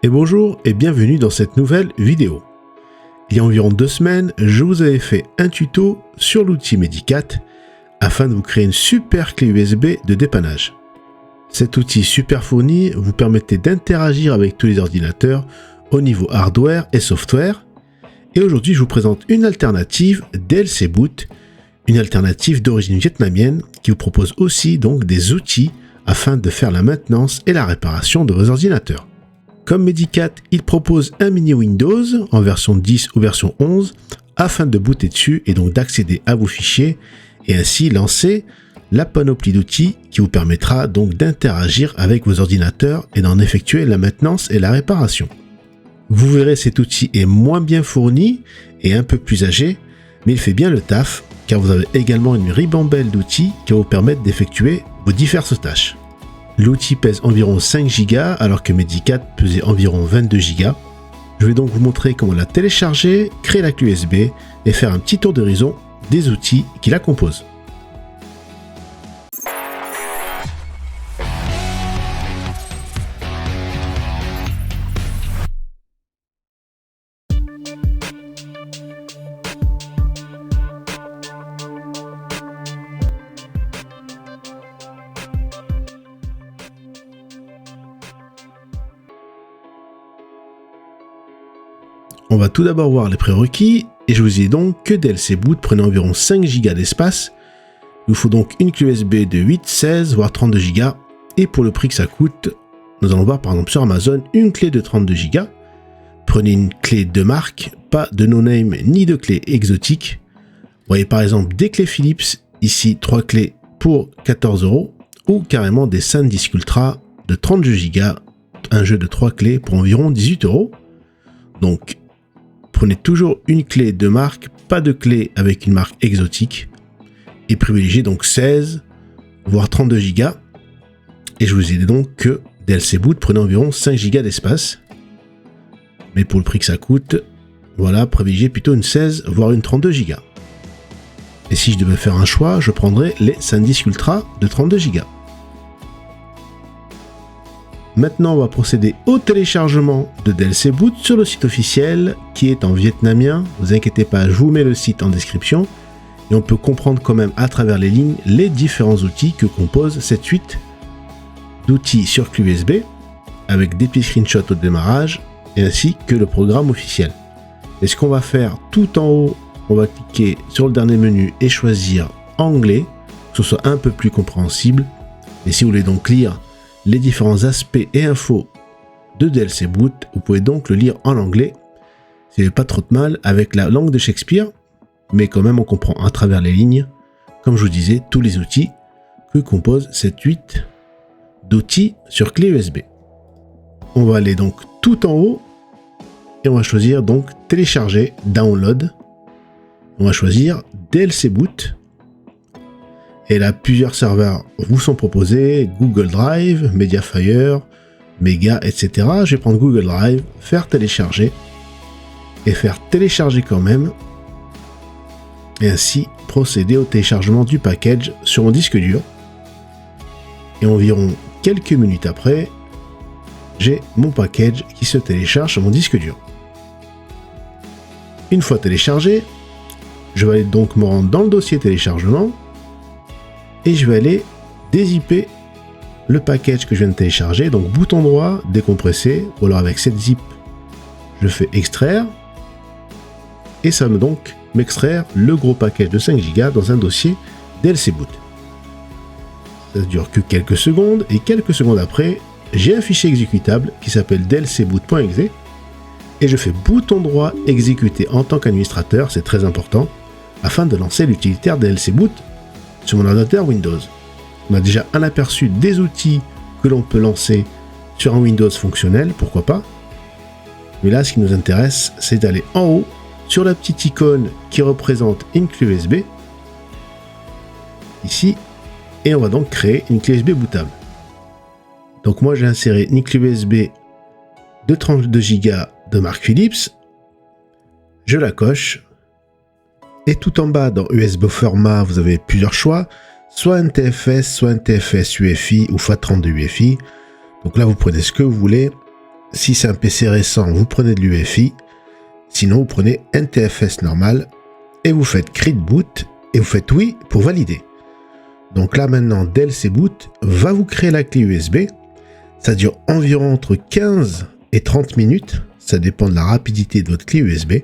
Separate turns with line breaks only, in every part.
Et bonjour et bienvenue dans cette nouvelle vidéo. Il y a environ 2 semaines, je vous avais fait un tuto sur l'outil Medicat afin de vous créer une super clé USB de dépannage. Cet outil super fourni vous permettait d'interagir avec tous les ordinateurs au niveau hardware et software. Et aujourd'hui, je vous présente une alternative DLC Boot, une alternative d'origine vietnamienne qui vous propose aussi donc des outils afin de faire la maintenance et la réparation de vos ordinateurs. Comme Medicat, il propose un mini Windows en version 10 ou version 11 afin de booter dessus et donc d'accéder à vos fichiers et ainsi lancer la panoplie d'outils qui vous permettra donc d'interagir avec vos ordinateurs et d'en effectuer la maintenance et la réparation. Vous verrez, cet outil est moins bien fourni et un peu plus âgé, mais il fait bien le taf car vous avez également une ribambelle d'outils qui va vous permettre d'effectuer vos diverses tâches. L'outil pèse environ 5 Go alors que Medicat pesait environ 22 Go. Je vais donc vous montrer comment la télécharger, créer la clé USB et faire un petit tour d'horizon des outils qui la composent. On va tout d'abord voir les prérequis et je vous ai donc que DLC Boot prenait environ 5 Go d'espace. Il vous faut donc une clé USB de 8, 16 voire 32 Go et pour le prix que ça coûte, nous allons voir par exemple sur Amazon une clé de 32 Go. Prenez une clé de marque, pas de no-name ni de clé exotique. Vous voyez par exemple des clés Philips, ici 3 clés pour 14 € ou carrément des SanDisk Ultra de 32 Go, un jeu de 3 clés pour environ 18 €. Donc prenez toujours une clé de marque, pas de clé avec une marque exotique et privilégiez donc 16 voire 32 Go. Et je vous ai dit donc que DLC Boot prenait environ 5 Go d'espace. Mais pour le prix que ça coûte, voilà, privilégiez plutôt une 16 voire une 32 Go. Et si je devais faire un choix, je prendrais les SanDisk Ultra de 32 Go. Maintenant, on va procéder au téléchargement de DLC Boot sur le site officiel qui est en vietnamien. Ne vous inquiétez pas, je vous mets le site en description et on peut comprendre quand même à travers les lignes les différents outils que compose cette suite d'outils sur clé USB avec des petits screenshots au démarrage et ainsi que le programme officiel. Et ce qu'on va faire tout en haut, on va cliquer sur le dernier menu et choisir anglais, que ce soit un peu plus compréhensible. Et si vous voulez donc lire les différents aspects et infos de DLC Boot, vous pouvez donc le lire en anglais. C'est pas trop de mal avec la langue de Shakespeare, mais quand même on comprend à travers les lignes, comme je vous disais, tous les outils que compose cette suite d'outils sur clé USB. On va aller donc tout en haut et on va choisir donc télécharger, download. On va choisir DLC Boot. Et là, plusieurs serveurs vous sont proposés, Google Drive, Mediafire, Mega, etc. Je vais prendre Google Drive, faire télécharger, et faire télécharger quand même, et ainsi procéder au téléchargement du package sur mon disque dur. Et environ quelques minutes après, j'ai mon package qui se télécharge sur mon disque dur. Une fois téléchargé, je vais aller donc me rendre dans le dossier téléchargement, et je vais aller dézipper le package que je viens de télécharger. Donc bouton droit, décompresser, ou alors avec cette zip, je fais extraire. Et ça va donc m'extraire le gros package de 5 Go dans un dossier DLC Boot. Ça ne dure que quelques secondes, et quelques secondes après, j'ai un fichier exécutable qui s'appelle dlcboot.exe. Et je fais bouton droit, exécuter en tant qu'administrateur, c'est très important, afin de lancer l'utilitaire DLC Boot sur mon ordinateur Windows. On a déjà un aperçu des outils que l'on peut lancer sur un Windows fonctionnel, pourquoi pas. Mais là, ce qui nous intéresse, c'est d'aller en haut sur la petite icône qui représente une clé USB, ici, et on va donc créer une clé USB bootable. Donc moi, j'ai inséré une clé USB de 32 Go de marque Philips, je la coche. Et tout en bas dans USB format, vous avez plusieurs choix, soit NTFS, soit NTFS UEFI ou FAT32 UEFI. Donc là, vous prenez ce que vous voulez. Si c'est un PC récent, vous prenez de l'UEFI. Sinon, vous prenez NTFS normal et vous faites Create Boot et vous faites oui pour valider. Donc là maintenant, DLC Boot va vous créer la clé USB. Ça dure environ entre 15 et 30 minutes. Ça dépend de la rapidité de votre clé USB.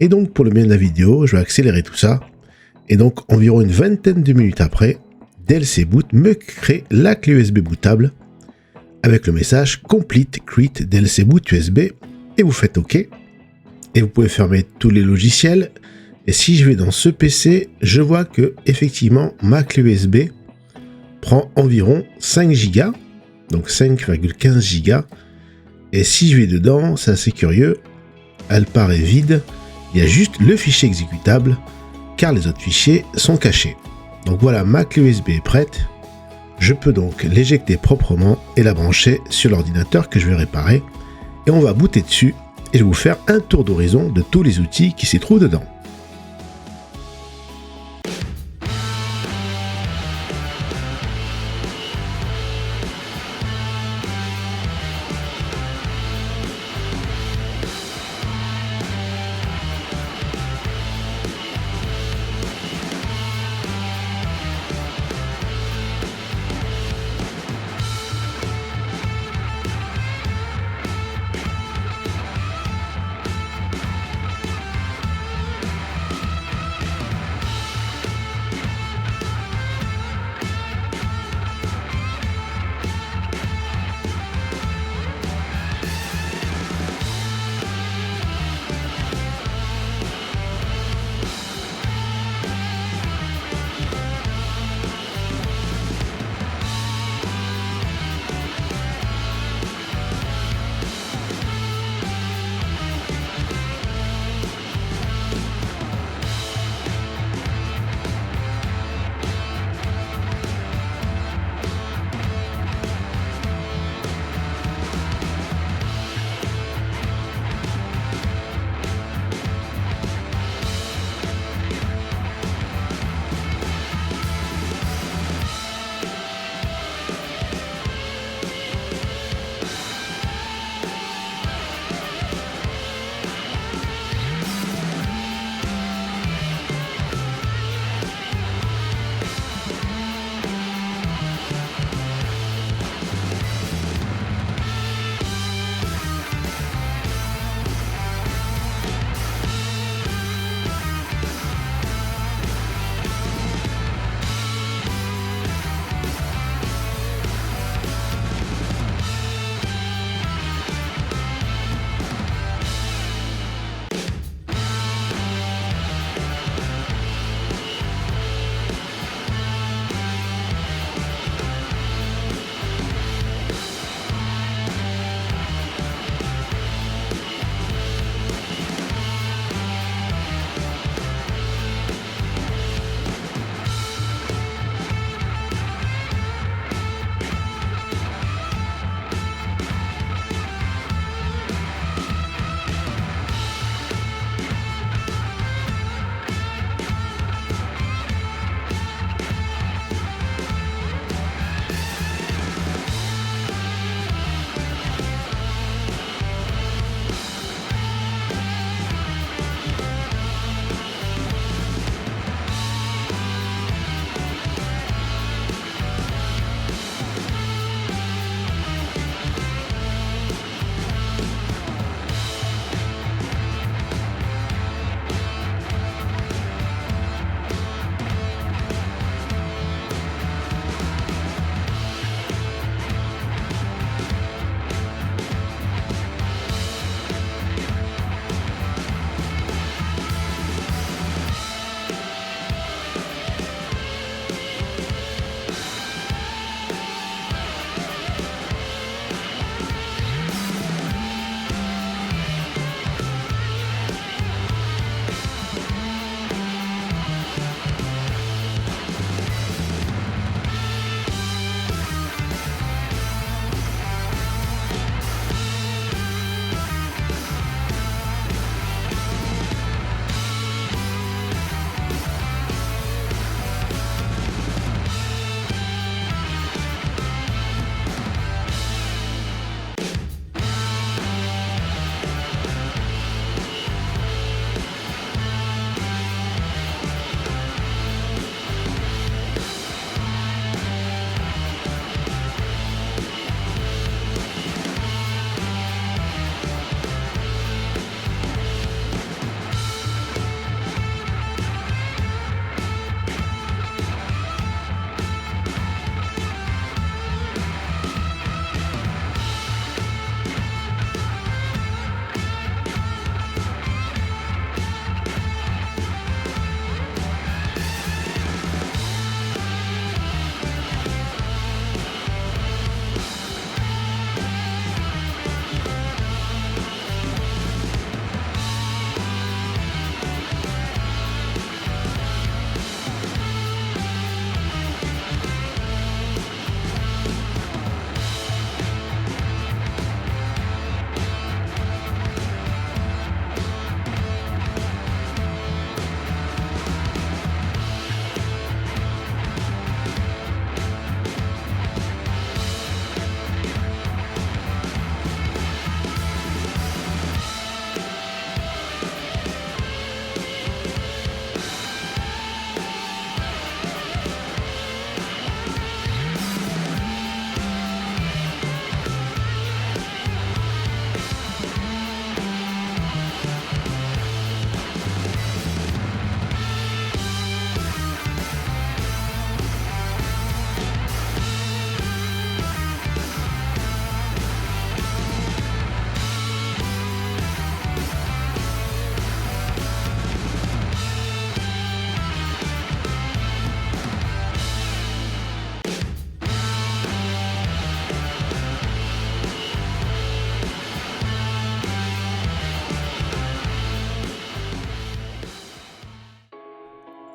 Et donc pour le bien de la vidéo, je vais accélérer tout ça. Et donc environ une vingtaine de minutes après, DLC Boot me crée la clé USB bootable avec le message Complete Create DLC Boot USB et vous faites OK. Et vous pouvez fermer tous les logiciels. Et si je vais dans ce PC, je vois que effectivement ma clé USB prend environ 5 Go, donc 5,15 Go. Et si je vais dedans, c'est assez curieux, elle paraît vide. Il y a juste le fichier exécutable, car les autres fichiers sont cachés. Donc voilà, ma clé USB est prête. Je peux donc l'éjecter proprement et la brancher sur l'ordinateur que je vais réparer. Et on va booter dessus et je vais vous faire un tour d'horizon de tous les outils qui s'y trouvent dedans.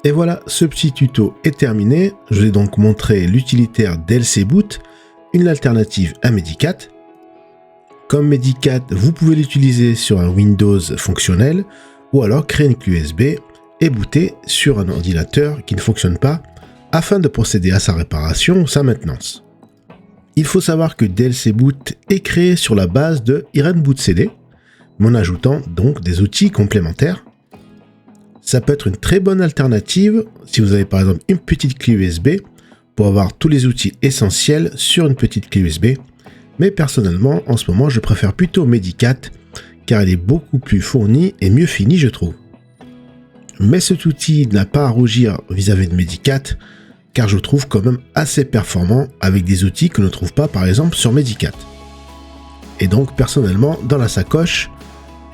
Et voilà, ce petit tuto est terminé. Je vais donc montrer l'utilitaire DLC Boot, une alternative à Medicat. Comme Medicat, vous pouvez l'utiliser sur un Windows fonctionnel ou alors créer une clé USB et booter sur un ordinateur qui ne fonctionne pas afin de procéder à sa réparation ou sa maintenance. Il faut savoir que DLC Boot est créé sur la base de IrenBootCD, mais en ajoutant donc des outils complémentaires. Ça peut être une très bonne alternative si vous avez par exemple une petite clé USB pour avoir tous les outils essentiels sur une petite clé USB. Mais personnellement, en ce moment, je préfère plutôt Medicat car il est beaucoup plus fourni et mieux fini, je trouve. Mais cet outil n'a pas à rougir vis-à-vis de Medicat car je trouve quand même assez performant avec des outils que l'on ne trouve pas par exemple sur Medicat. Et donc personnellement, dans la sacoche,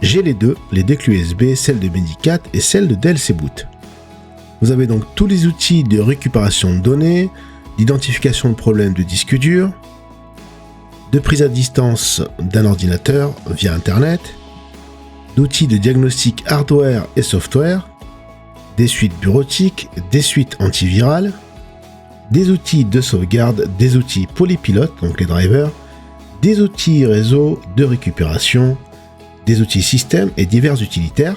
j'ai les deux clés USB, celle de Medicat et celle de DLC Boot. Vous avez donc tous les outils de récupération de données, d'identification de problèmes de disque dur, de prise à distance d'un ordinateur via Internet, d'outils de diagnostic hardware et software, des suites bureautiques, des suites antivirales, des outils de sauvegarde, des outils polypilotes, donc les drivers, des outils réseau de récupération, des outils système et divers utilitaires.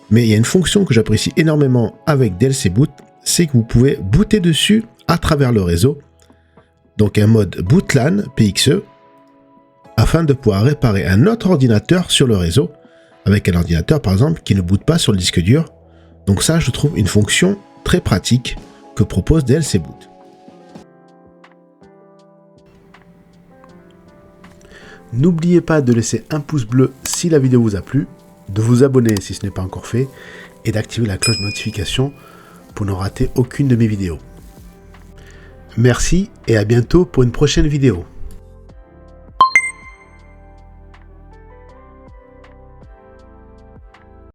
Mais il y a une fonction que j'apprécie énormément avec DLC Boot, c'est que vous pouvez booter dessus à travers le réseau, donc un mode bootLAN PXE, afin de pouvoir réparer un autre ordinateur sur le réseau, avec un ordinateur par exemple qui ne boot pas sur le disque dur. Donc ça, je trouve une fonction très pratique que propose DLC Boot. N'oubliez pas de laisser un pouce bleu si la vidéo vous a plu, de vous abonner si ce n'est pas encore fait, et d'activer la cloche de notification pour ne rater aucune de mes vidéos. Merci et à bientôt pour une prochaine vidéo.